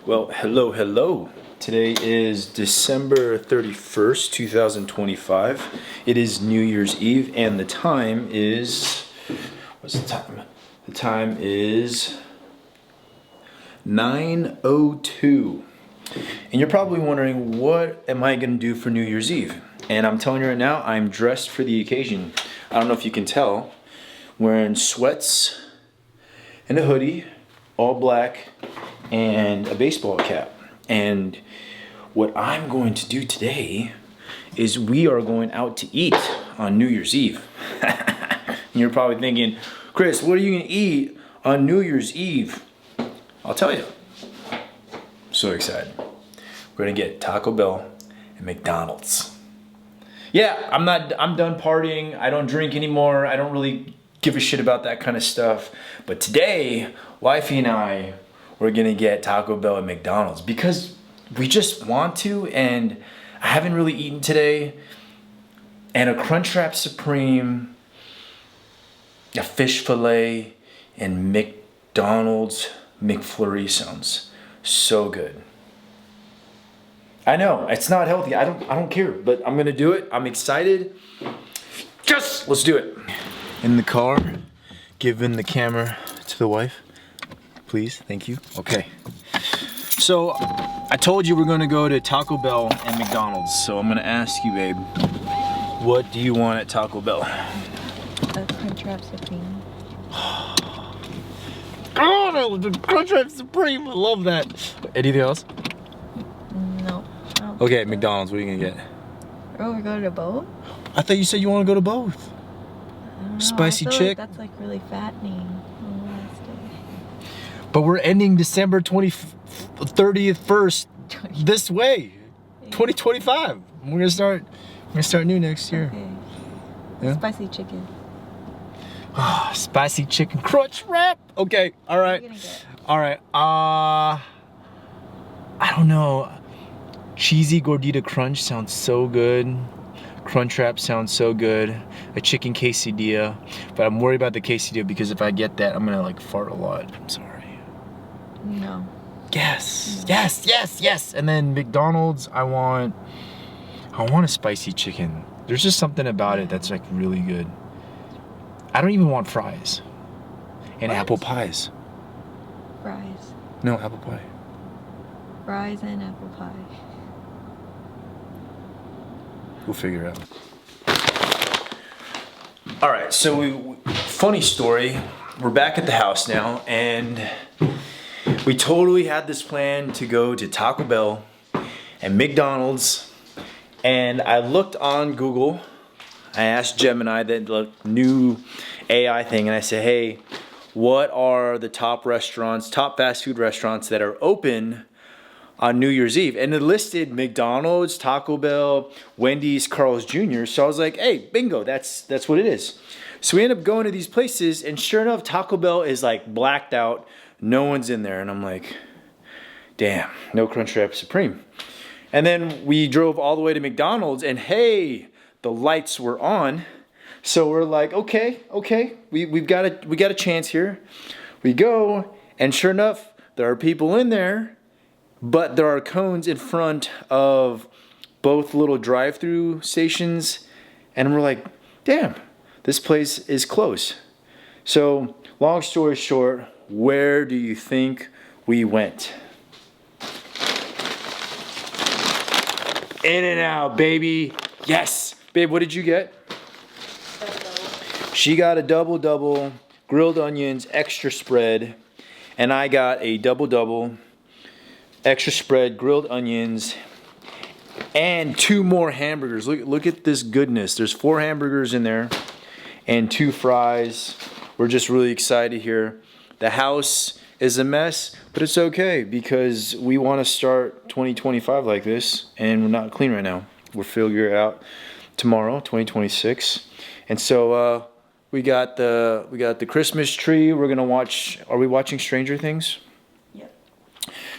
Well, hello. Today is December 31st, 2025. It is New Year's Eve, and the time is... What's the time? The time is 9:02. And you're probably wondering, what am I going to do for New Year's Eve? And I'm telling you right now, I'm dressed for the occasion. I don't know if you can tell. Wearing sweats and a hoodie, all black, and a baseball cap. And what I'm going to do today is we are going out to eat on New Year's Eve. And you're probably thinking, Chris, what are you going to eat on New Year's Eve? I'll tell you. So excited. We're going to get Taco Bell and McDonald's. Yeah, I'm done partying. I don't drink anymore. I don't really give a shit about that kind of stuff. But today, wifey and I, we're gonna get Taco Bell and McDonald's because we just want to, and I haven't really eaten today. And a Crunchwrap Supreme, a fish fillet, and McDonald's McFlurry sounds so good. I know, it's not healthy. I don't care, but I'm gonna do it. I'm excited. Just let's do it. In the car, giving the camera to the wife. Please, thank you. Okay. So, I told you we're gonna go to Taco Bell and McDonald's. So I'm gonna ask you, babe, what do you want at Taco Bell? A Crunchwrap Supreme. Oh, the Crunchwrap Supreme, I love that. Anything else? No. Okay, McDonald's, what are you gonna get? Oh, we're going to both? I thought you said you want to go to both. Spicy chick. Like that's like really fattening. But we're ending December 30th first this way. 2025. We're gonna start new next year. Okay. Yeah? Spicy chicken. Ah, spicy chicken crunch wrap. Okay, all right. What are you gonna get? All right. I don't know. Cheesy gordita crunch sounds so good. Crunchwrap sounds so good. A chicken quesadilla, but I'm worried about the quesadilla because if I get that, I'm gonna like fart a lot. I'm sorry. No. Yes, no. Yes. And then McDonald's, I want a spicy chicken. There's just something about it that's like really good. I don't even want fries. And what? Apple pies. Fries. No, apple pie. Fries and apple pie. We'll figure it out. All right, so funny story. We're back at the house now, and we totally had this plan to go to Taco Bell and McDonald's. And I looked on Google. I asked Gemini, that new AI thing, and I said, hey, what are the top fast food restaurants that are open on New Year's Eve? And it listed McDonald's, Taco Bell, Wendy's, Carl's Jr. So I was like, hey, bingo, that's what it is. So we end up going to these places, and sure enough, Taco Bell is like blacked out. No one's in there. And I'm like, damn, no Crunchwrap Supreme. And then we drove all the way to McDonald's, and hey, the lights were on. So we're like, okay, we got a chance here. We go, and sure enough, there are people in there. But there are cones in front of both little drive-through stations, and we're like, damn, this place is close. So, long story short, where do you think we went? In-N-Out, baby. Yes. Babe, what did you get? She got a double, grilled onions, extra spread, and I got a double, extra spread, grilled onions, and 2 more hamburgers. Look at this goodness. There's 4 hamburgers in there and 2 fries. We're just really excited here. The house is a mess, but it's okay because we want to start 2025 like this, and we're not clean right now. We'll figure it out tomorrow, 2026. And so we got the Christmas tree. We're gonna watch. Are we watching Stranger Things?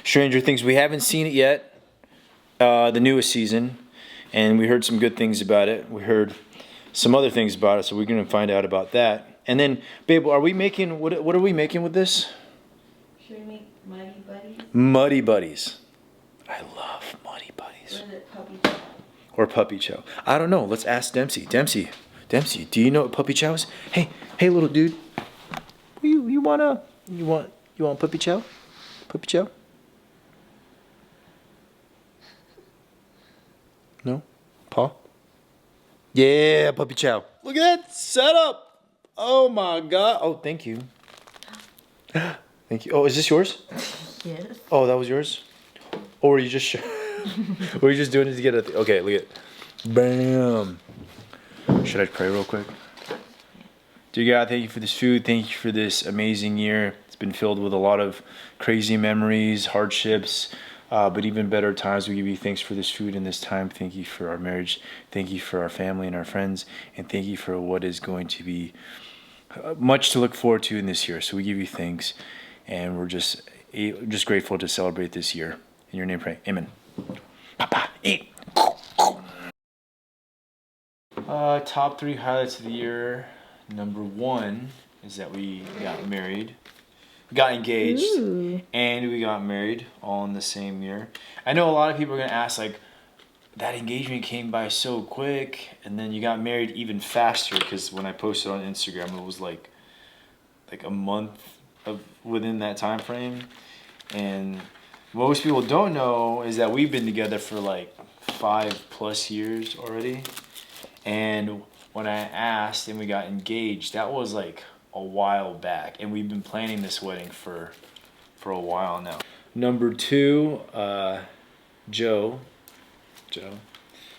Stranger Things, we haven't seen it yet, the newest season, and we heard some good things about it. We heard some other things about it, so we're going to find out about that. And then, babe, are we making, what are we making with this? Should we make Mighty Buddies? Muddy Buddies. I love Muddy Buddies. Or is it puppy chow? Or Puppy Chow. I don't know. Let's ask Dempsey. Dempsey, do you know what Puppy Chow is? Hey, little dude. You want Puppy Chow? Puppy Chow? No? Paw? Yeah, Puppy Chow. Look at that setup. Oh my God. Oh, thank you. Thank you. Oh, is this yours? Yes. Oh, that was yours? Or were you just were you just doing it to get a okay, look at bam. Should I pray real quick? Dear God, thank you for this food. Thank you for this amazing year. It's been filled with a lot of crazy memories, hardships, but even better times. We give you thanks for this food and this time. Thank you for our marriage. Thank you for our family and our friends. And thank you for what is going to be much to look forward to in this year. So we give you thanks. And we're just grateful to celebrate this year. In your name pray. Amen. Papa, eat. Top 3 highlights of the year. Number 1 is that we got married. We got engaged. Ooh. And we got married all in the same year. I know a lot of people are going to ask, like, that engagement came by so quick. And then you got married even faster. Because when I posted on Instagram, it was like a month within that time frame. And most people don't know is that we've been together for like 5+ years already. And when I asked and we got engaged, that was like a while back, and we've been planning this wedding for a while now. Number 2, Joe,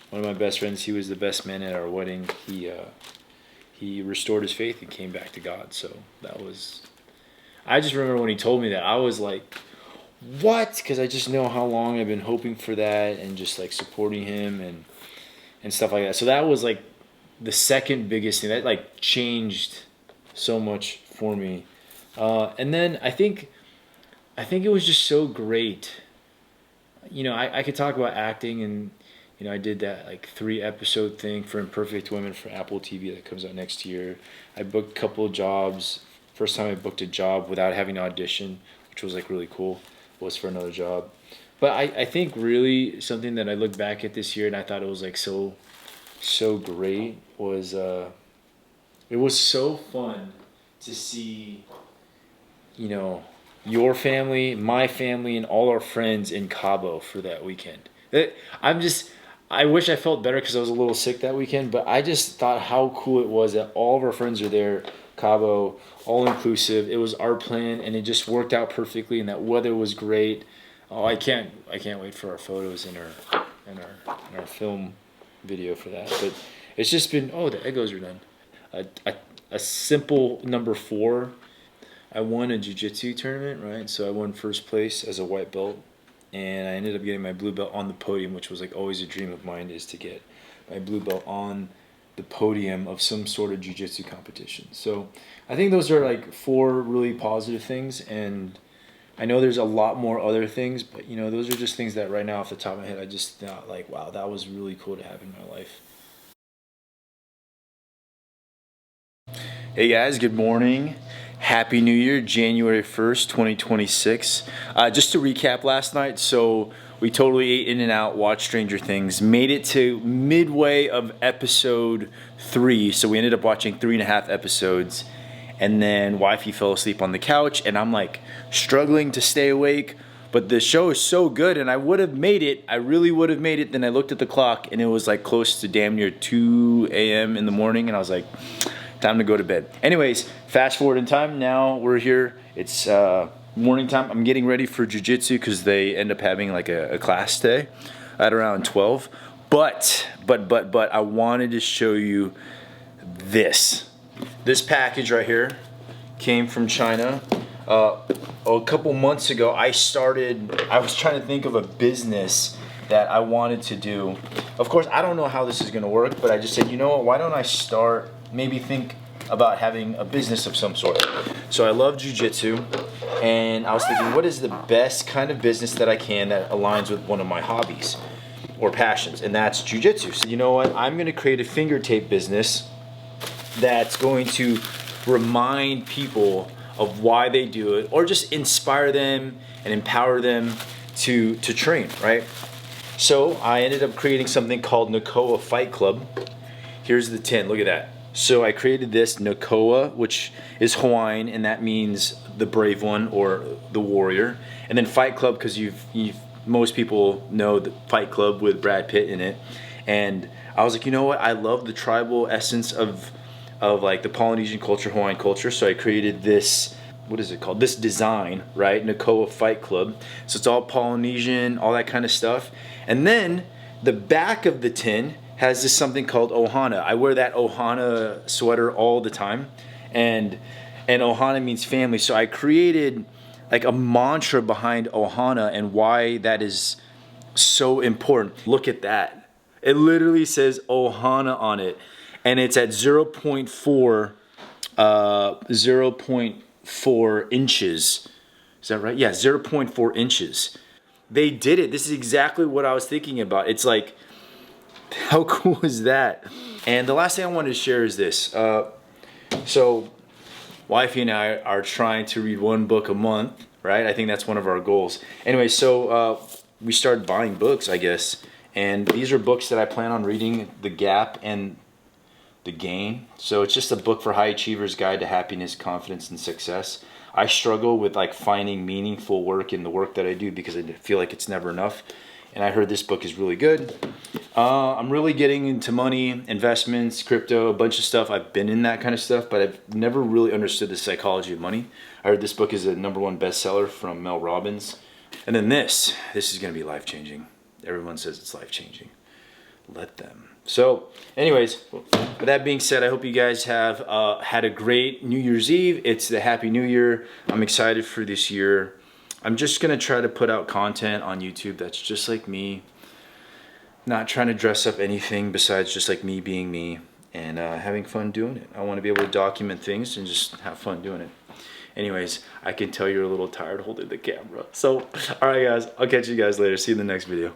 one of my best friends. He was the best man at our wedding. He restored his faith and came back to God. So that was. I just remember when he told me that, I was like, what? Because I just know how long I've been hoping for that and just like supporting him and stuff like that. So that was like the second biggest thing that like changed so much for me. And then I think it was just so great. You know, I could talk about acting, and you know, I did that like 3-episode thing for Imperfect Women for Apple TV that comes out next year. I booked a couple of jobs. First time I booked a job without having to audition, which was like really cool, was for another job. But I think really something that I look back at this year and I thought it was like so great was it was so fun to see, you know, your family, my family, and all our friends in Cabo for that weekend. I wish I felt better because I was a little sick that weekend, but I just thought how cool it was that all of our friends are there, Cabo, all inclusive. It was our plan, and it just worked out perfectly, and that weather was great. Oh, I can't wait for our photos and our film video for that. But it's just been, oh, the Eggos are done. A simple number 4. I won a jiu-jitsu tournament, right? So I won first place as a white belt, and I ended up getting my blue belt on the podium, which was like always a dream of mine, is to get my blue belt on the podium of some sort of jiu-jitsu competition. So I think those are like 4 really positive things, and I know there's a lot more other things, but you know, those are just things that right now off the top of my head I just thought like, wow, that was really cool to have in my life. Hey guys, good morning. Happy New Year, January 1st, 2026. Just to recap last night, so we totally ate in and out, watched Stranger Things, made it to midway of episode 3, so we ended up watching 3.5 episodes, and then wifey fell asleep on the couch, and I'm like struggling to stay awake, but the show is so good, and I would have made it, I really would have made it. Then I looked at the clock, and it was like close to damn near 2 a.m. in the morning, and I was like, time to go to bed. Anyways, fast forward in time, now we're here, it's morning time. I'm getting ready for jiu-jitsu because they end up having like a class day at around 12. But I wanted to show you this. This package right here came from China. A couple months ago, I was trying to think of a business that I wanted to do. Of course, I don't know how this is gonna work, but I just said, you know what, why don't I maybe think about having a business of some sort. So I love jiu-jitsu, and I was thinking, what is the best kind of business that I can that aligns with one of my hobbies or passions, and that's jiu-jitsu. So you know what, I'm gonna create a finger tape business that's going to remind people of why they do it, or just inspire them and empower them to train, right? So I ended up creating something called Nakoa Fight Club. Here's the tin, look at that. So I created this Nakoa, which is Hawaiian, and that means the brave one or the warrior. And then Fight Club, because most people know the Fight Club with Brad Pitt in it. And I was like, you know what? I love the tribal essence of like the Polynesian culture, Hawaiian culture. So I created this, what is it called? This design, right? Nakoa Fight Club. So it's all Polynesian, all that kind of stuff. And then the back of the tin has this something called ohana. I wear that ohana sweater all the time, and ohana means family. So I created like a mantra behind ohana and why that is so important. Look at that. It literally says ohana on it, and it's at 0.4 inches. Is that right? Yeah, 0.4 inches. They did it. This is exactly what I was thinking about. It's like, how cool is that? And the last thing I wanted to share is this. So wifey and I are trying to read one book a month, right? I think that's one of our goals. Anyway, so we started buying books, I guess. And these are books that I plan on reading, The Gap and The Gain. So it's just a book for high achievers, guide to happiness, confidence, and success. I struggle with like finding meaningful work in the work that I do because I feel like it's never enough. And I heard this book is really good. I'm really getting into money, investments, crypto, a bunch of stuff. I've been in that kind of stuff, but I've never really understood the psychology of money. I heard this book is a #1 bestseller from Mel Robbins. And then this is going to be life-changing. Everyone says it's life-changing. Let them. So anyways, with that being said, I hope you guys have had a great New Year's Eve. It's the Happy New Year. I'm excited for this year. I'm just going to try to put out content on YouTube that's just like me. Not trying to dress up anything besides just like me being me and having fun doing it. I want to be able to document things and just have fun doing it. Anyways, I can tell you're a little tired holding the camera. So, alright guys, I'll catch you guys later. See you in the next video.